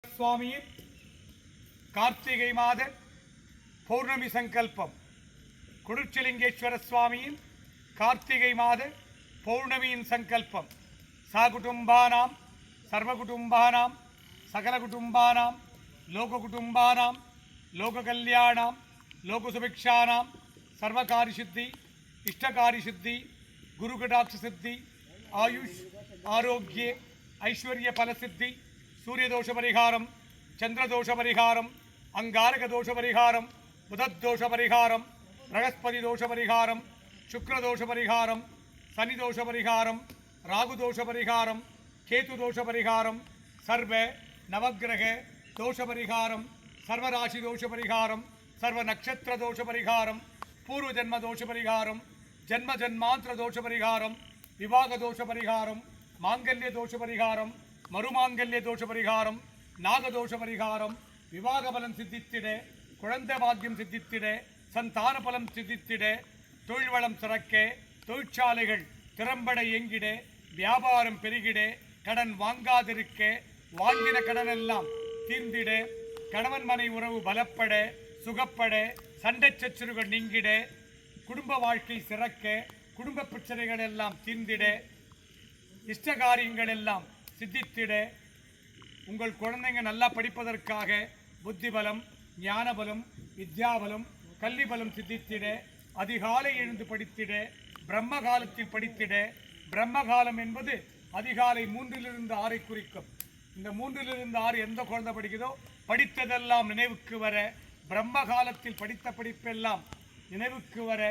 சுவாமியின் கார்த்திகை மாத பௌர்ணமி சங்கல்பம். குருச்சலிங்கேஸ்வர சுவாமியின் கார்த்திகை மாத பௌர்ணமியின் சங்கல்பம். சாகுடும்பானாம் சர்வகுடும்பானாம் சகலகுடும்பானாம் லோககுடும்பானாம் லோககல்யாணாம் லோகசுபிக்ஷானாம் சர்வகாரிசித்தி இஷ்டகாரிசித்தி குருகடாட்சசித்தி ஆயுஷ் ஆரோக்கிய ஐஸ்வர்ய பலசித்தி सूर्यदोष परिहारम चंद्रदोष परिहारम अंगारक दोष परिहारम बुधदोष परिहारम बृहस्पति दोष परिहारम शुक्रदोष परिहारम शनिदोष परिहारम राहुदोष परिहारम केतुदोष परिहारम सर्व नवग्रह दोष परिहारम सर्वराशि दोष परिहारम सर्व नक्षत्र दोष परिहारम पूर्व जन्म दोष परिहारम जन्म जन्मांतर दोष परिहारम विवाह दोष परिहारम मांगल्य दोष परिहारम மறுமாங்கல்ய தோஷ பரிகாரம் நாகதோஷ பரிகாரம் விவாக பலம் சித்தித்திட குழந்தை பாக்கியம் சித்தித்திட சந்தான பலம் சித்தித்திட தொழில் வளம் சிறக்க தொழிற்சாலைகள் திறம்பட இயங்கிட வியாபாரம் பெருகிட கடன் வாங்காதிருக்க வாங்கின கடன் எல்லாம் தீர்ந்திட கணவன் மனை உறவு பலப்பட சுகப்பட சண்டை சச்சரவுகள் நீங்கிட குடும்ப வாழ்க்கை சிறக்க குடும்ப பிரச்சனைகள் எல்லாம் தீர்ந்திட இஷ்ட காரியங்கள் எல்லாம் சித்தித்திட உங்கள் குழந்தைங்க நல்லா படிப்பதற்காக புத்தி பலம் ஞான பலம் வித்யாபலம் கல்வி பலம் சித்தித்திட அதிகாலை எழுந்து படித்திட பிரம்ம காலத்தில் படித்திட பிரம்ம காலம் என்பது அதிகாலை 3 to 6 குறிக்கும். இந்த 3 to 6 எந்த குழந்தை படிக்குதோ படித்ததெல்லாம் நினைவுக்கு வர பிரம்ம காலத்தில் படித்த படிப்பெல்லாம் நினைவுக்கு வர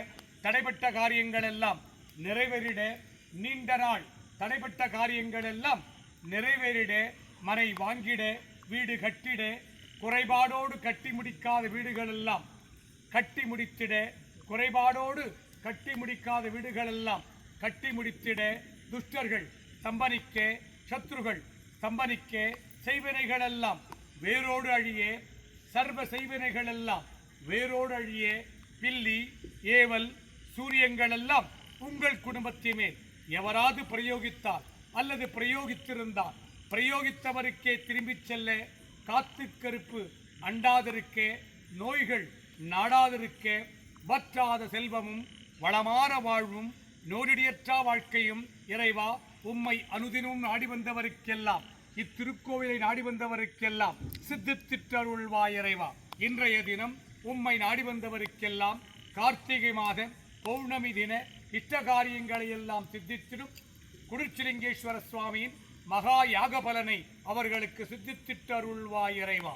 தடைப்பட்ட காரியங்கள் எல்லாம் நிறைவேறிட நீண்ட நாள் தடைப்பட்ட காரியங்கள் எல்லாம் நிறைவேறிட மனை வாங்கிட வீடு கட்டிட குறைபாடோடு கட்டி முடிக்காத வீடுகள் எல்லாம் கட்டி முடித்திட குறைபாடோடு கட்டி முடிக்காத வீடுகள் எல்லாம் கட்டி முடித்திட துஷ்டர்கள் சம்பனிக்க சத்ருகள் சம்பனிக்க செய்வினைகள் எல்லாம் வேரோடு அழியே சர்வ செய்வினைகள் எல்லாம் வேரோடு அழியே பில்லி ஏவல் சூரியங்கள் எல்லாம் உங்கள் குடும்பத்தின் மேல் எவராது பிரயோகித்தால் அல்லது பிரயோகித்திருந்தால் பிரயோகித்தவருக்கே திரும்பிச் செல்ல காத்து கருப்பு அண்டாதிருக்க நோய்கள் நாடாதிருக்க வற்றாத செல்வமும் வளமான வாழ்வும் நோடியற்ற வாழ்க்கையும் இறைவா உம்மை அனுதினமும் நாடி வந்தவருக்கெல்லாம் இத்திருக்கோவிலை நாடி வந்தவருக்கெல்லாம் சித்தித்திட்டருள்வாய் இறைவா. இன்றைய தினம் உம்மை நாடி வந்தவருக்கெல்லாம் கார்த்திகை மாத பௌர்ணமி தின இஷ்ட காரியங்களை எல்லாம் சித்தித்திடும் குருச்சலிங்கேஸ்வர சுவாமியின் மகா யாக பலனை அவர்களுக்கு சித்தித்திட்டருள்வாய் இறைவா.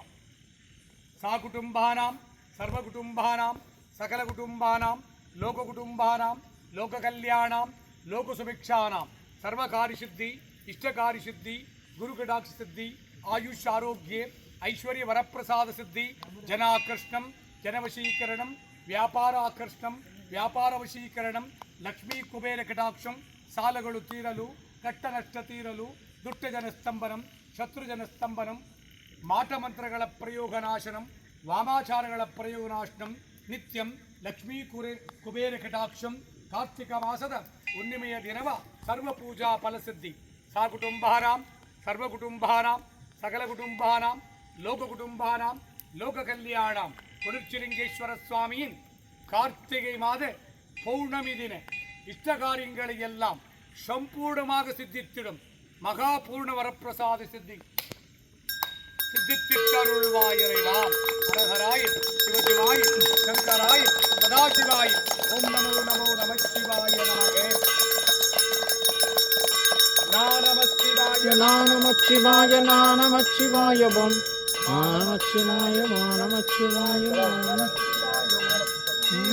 சாகுடும்பானாம் சர்வகுடும்பானாம் சகலகுடும்பானாம் லோககுடும்பானாம் லோககல்யாணாம் லோகசுபிக்ஷானாம் சர்வகாரிசித்தி இஷ்டகாரிசித்தி குருகடாட்சசித்தி ஆயுஷ் ஆரோக்கிய ஐஸ்வர்ய வரப்பிரசாத சித்தி ஜனாகிருஷ்ணம் ஜனவசீகரணம் வியாபாராகிருஷ்ணம் ವ್ಯಾಪಾರವಶೀಕರಣಂ ಲಕ್ಷ್ಮೀ ಕುಬೇರ ಕಟಾಕ್ಷಂ ಸಾಲಗಳು ತೀರಲು ಕಟ್ಟ ನಷ್ಟ ತೀರಲು ದುಷ್ಟಜನ ಸ್ತಂಭನಂ ಶತ್ರುಜನ ಸ್ತಂಭನಂ ಮಾಟಮಂತ್ರಗಳ ಪ್ರಯೋಗ ನಾಶನಂ ವಾಮಾಚಾರಗಳ ಪ್ರಯೋಗ ನಾಶನಂ ನಿತ್ಯಂ ಲಕ್ಷ್ಮೀ ಕುಬೇರ ಕಟಾಕ್ಷಂ ಕಾರ್ತಿಕ ಮಾಸದ ಹುಣ್ಣಿಮೆಯ ದಿನವ ಸರ್ವ ಪೂಜಾ ಫಲಸಿದ್ಧಿ ಸಾಕುಟುಂಬಾನಾಂ ಸರ್ವಕುಟುಂಬಾನಾಂ ಸಕಲ ಕುಟುಂಬಾನಾಂ ಲೋಕಕುಟುಂಬಾನಾಂ ಲೋಕಕಲ್ಯಾಣಾಂ குருச்சலிங்கேஸ்வர சுவாமியின் கார்த்திகை மாத பௌர்ணமி தின இஷ்டகாரியங்களை எல்லாம் சம்பூர்ணமாக சித்தித்திடும் மகா பூர்ண வரப்பிரசாத சித்தி சித்தித்திட்டருள்வாய் இறைவா. ஹரஹராய சிவசிவாய சங்கராய சதாசிவாய ஓம் நமோ நமோ நமச்சிவாய நமகே. நமச்சிவாய நமச்சிவாய நமச்சிவாய ஓம் நமச்சிவாய நமச்சிவாய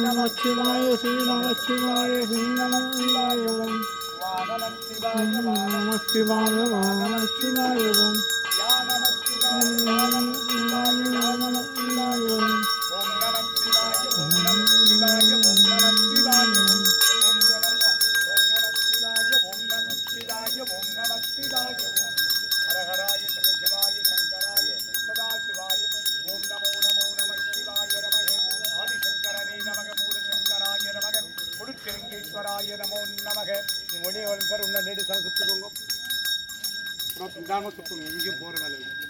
நமச்சிவாய ஸ்ரீ நமச்சிவாய ஸ்ரீ நமச்சிவாய ஓம் நமச்சிவாய நமச்சிவாய ஓம் நமோ நமக. ஒளிய சார் உன்ன லேடிஸாக சுற்றுக்கோங்க. அப்புறம் சுத்தணும் எங்கேயும் போகிற வேலை இல்லை.